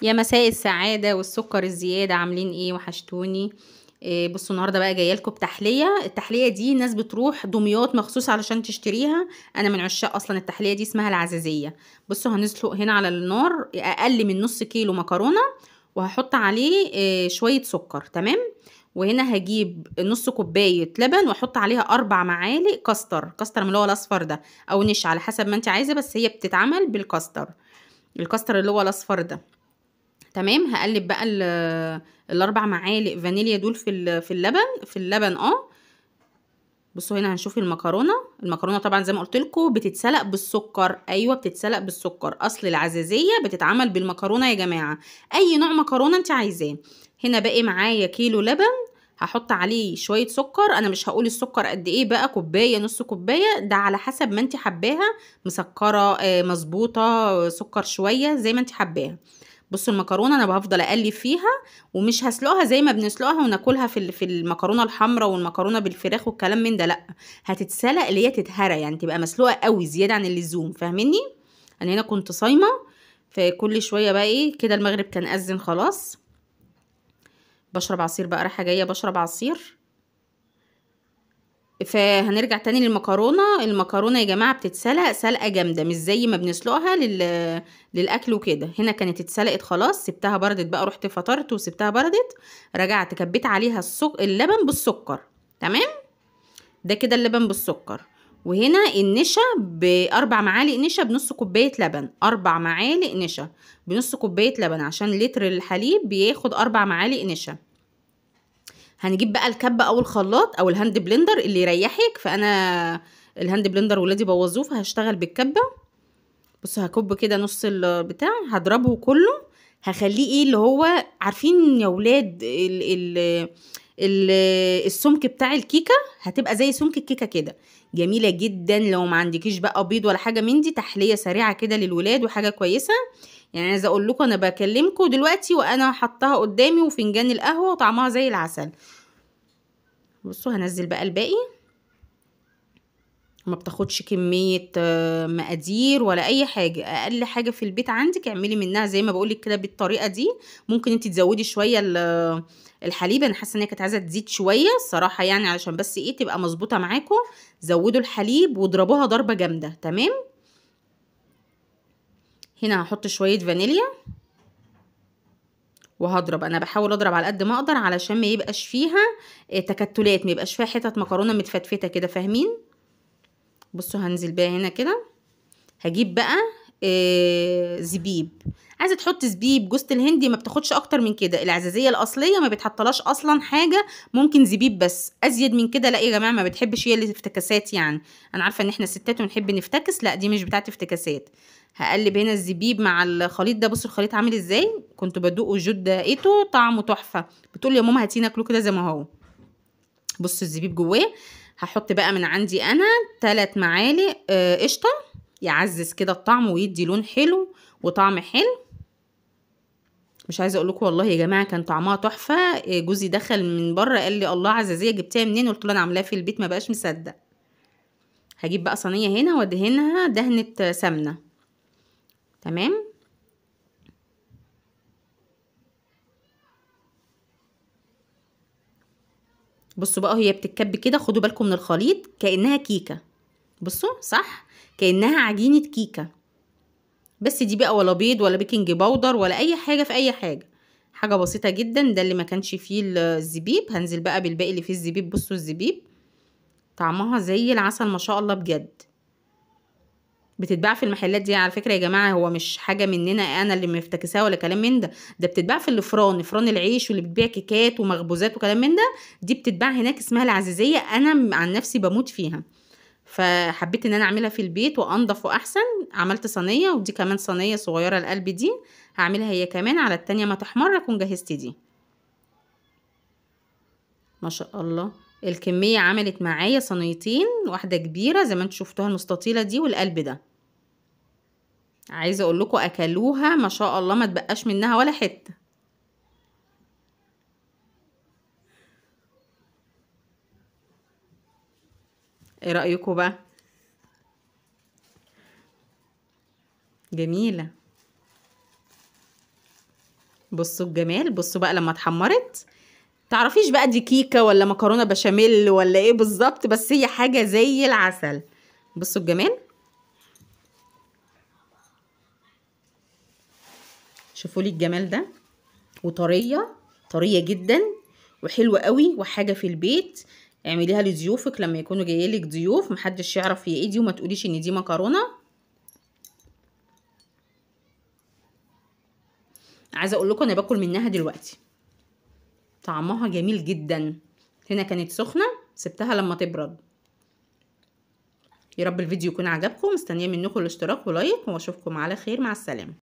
يا مساء السعادة والسكر الزيادة، عاملين ايه؟ وحشتوني. بصوا النهارده بقى جايه لكم بتحليه. التحليه دي ناس بتروح دمياط مخصوص علشان تشتريها. انا من عشاق اصلا التحليه دي، اسمها العزيزيه. بصوا هنسلق هنا على النار اقل من نص كيلو مكرونه، وهحط عليه شويه سكر. تمام. وهنا هجيب نص كوبايه لبن واحط عليها 4 معالق كاستر من اللي هو الاصفر ده، او نشا على حسب ما انت عايزه، بس هي بتتعمل بالكاستر، الكاستر اللي هو الاصفر ده. تمام. هقلب بقى ال4 معالق فانيليا دول في اللبن. بصوا هنا هنشوف المكرونه طبعا زي ما قلت لكم بتتسلق بالسكر. ايوه بتتسلق بالسكر، اصل العزيزيه بتتعمل بالمكرونه يا جماعه، اي نوع مكرونه انت عايزاه. هنا باقي معايا كيلو لبن، هحط عليه شويه سكر. انا مش هقول السكر قد ايه بقى، كوبايه نص كوبايه، ده على حسب ما انت حباها، مسكره مظبوطه، سكر شويه زي ما انت حباها. بصوا المكرونه انا بفضل اقلب فيها، ومش هسلقها زي ما بنسلقها وناكلها في المكرونه الحمراء والمكرونه بالفراخ والكلام من ده، لا، هتتسلق اللي هي تتهرى، يعني تبقى مسلوقه قوي زياده عن اللزوم، فاهميني؟ انا هنا كنت صايمه، فكل شويه بقى ايه كده، المغرب كان اذن خلاص. بشرب عصير بقى، رايحه جايه بشرب عصير. فهنرجع تاني المكرونه يا جماعه بتتسلق سلقه جامده، مش زي ما بنسلقها للاكل وكده. هنا كانت اتسلقت خلاص، سبتها بردت بقى، رحت فطرت وسبتها بردت، رجعت كبيت عليها اللبن بالسكر. تمام. ده كده اللبن بالسكر. وهنا النشا ب4 معالق نشا بنص كوبايه لبن، 4 معالق نشا بنص كوبايه لبن، عشان لتر الحليب بياخد 4 معالق نشا. هنجيب بقى الكبة او الخلاط او الهاند بلندر اللي يريحك، فانا الهاند بلندر ولادي بوظوه فهشتغل بالكبة. بصوا هكب كده نص البتاع، هضربه كله، هخليه ايه اللي هو عارفين يا ولاد ال السمك بتاع الكيكة، هتبقى زي سمك الكيكة كده، جميلة جدا. لو ما عندكيش بقى بيض ولا حاجة من دي، تحلية سريعة كده للولاد وحاجة كويسة. يعني عايزه اقول لكم انا بكلمكم دلوقتي وانا حطاها قدامي وفنجان القهوة وطعمها زي العسل. بصوا هنزل بقى الباقي، ما بتاخدش كمية مقادير ولا اي حاجة، اقل حاجة في البيت عندك اعملي منها زي ما بقولك كده بالطريقة دي. ممكن انت تزودي شوية الحليب، انا حاسة ان هي كانت عايزة تزيد شوية الصراحة، يعني علشان بس ايه تبقى مظبوطة معاكم. زودوا الحليب واضربوها ضربة جامدة. تمام. هنا هحط شوية فانيليا وهضرب، انا بحاول اضرب على قد ما اقدر علشان ما يبقاش فيها تكتلات، ما يبقاش فيها حتت مكرونة متفتفتة كده، فاهمين؟ بصوا هنزل بيها هنا كده. هجيب بقى زبيب، عايزه تحط زبيب جوز الهندي، ما بتاخدش اكتر من كده. العزازيه الاصليه ما بتحطلاش اصلا حاجه، ممكن زبيب بس، ازيد من كده لا يا جماعه، ما بتحبش هي الافتكاسات يعني. انا عارفه ان احنا ستات ونحب نفتكس، لا دي مش بتاعت افتكاسات. هقلب هنا الزبيب مع الخليط ده. بصوا الخليط عامل ازاي، كنت بدوقه جود دقيته طعمه تحفه، بتقول يا ماما هاتيه ناكله كده زي ما هو. بصوا الزبيب جواه. هحط بقى من عندي انا 3 معالق قشطه، يعزز كده الطعم ويدي لون حلو وطعم حلو. مش عايزه اقول لكم والله يا جماعه كان طعمها تحفه. جوزي دخل من بره قال لي الله عزازيه جبتيها منين، قلت له انا عاملاها في البيت، ما بقاش مصدق. هجيب بقى صينيه هنا وادهنها دهنه سمنه. تمام. بصوا بقى هي بتتكب كده، خدوا بالكم من الخليط كانها كيكه. بصوا صح، كانها عجينه كيكه، بس دي بقى ولا بيض ولا بيكنج باودر ولا اي حاجه في اي حاجه، حاجه بسيطه جدا. ده اللي ما كانش فيه الزبيب. هنزل بقى بالباقي اللي فيه الزبيب. بصوا الزبيب طعمها زي العسل ما شاء الله بجد. بتتباع في المحلات دي على فكره يا جماعه، هو مش حاجه مننا انا اللي مفتكساها ولا كلام من ده، ده بتتباع في فران العيش، واللي بتبيع كيكات ومخبوزات وكلام من ده، دي بتتباع هناك اسمها العزيزيه. انا عن نفسي بموت فيها، فحبيت ان انا اعملها في البيت وانضف واحسن. عملت صينيه، ودي كمان صينيه صغيره القلب دي، هعملها هي كمان على التانية ما تحمر اكون جهزت دي. ما شاء الله الكميه عملت معايا صينيتين، واحده كبيره زي ما انتوا شفتوها المستطيله دي والقلب ده. عايزه اقول لكم اكلوها ما شاء الله، ما تبقاش منها ولا حته. ايه رايكم بقى؟ جميله. بصوا الجمال، بصوا بقى لما اتحمرت تعرفيش بقى دي كيكه ولا مكرونه بشاميل ولا ايه بالظبط، بس هي حاجه زي العسل. بصوا الجمال، شوفوا لي الجمال ده، وطريه طريه جدا وحلوه قوي، وحاجه في البيت اعمليها لضيوفك لما يكونوا جايلك ضيوف محدش يعرف هي ايه دي، وما تقوليش ان دي مكرونه. عايزه اقول لكم انا باكل منها دلوقتي، طعمها جميل جدا. هنا كانت سخنه سبتها لما تبرد. يا رب الفيديو يكون عجبكم، مستنيه منكم الاشتراك ولايك، واشوفكم على خير، مع السلامه.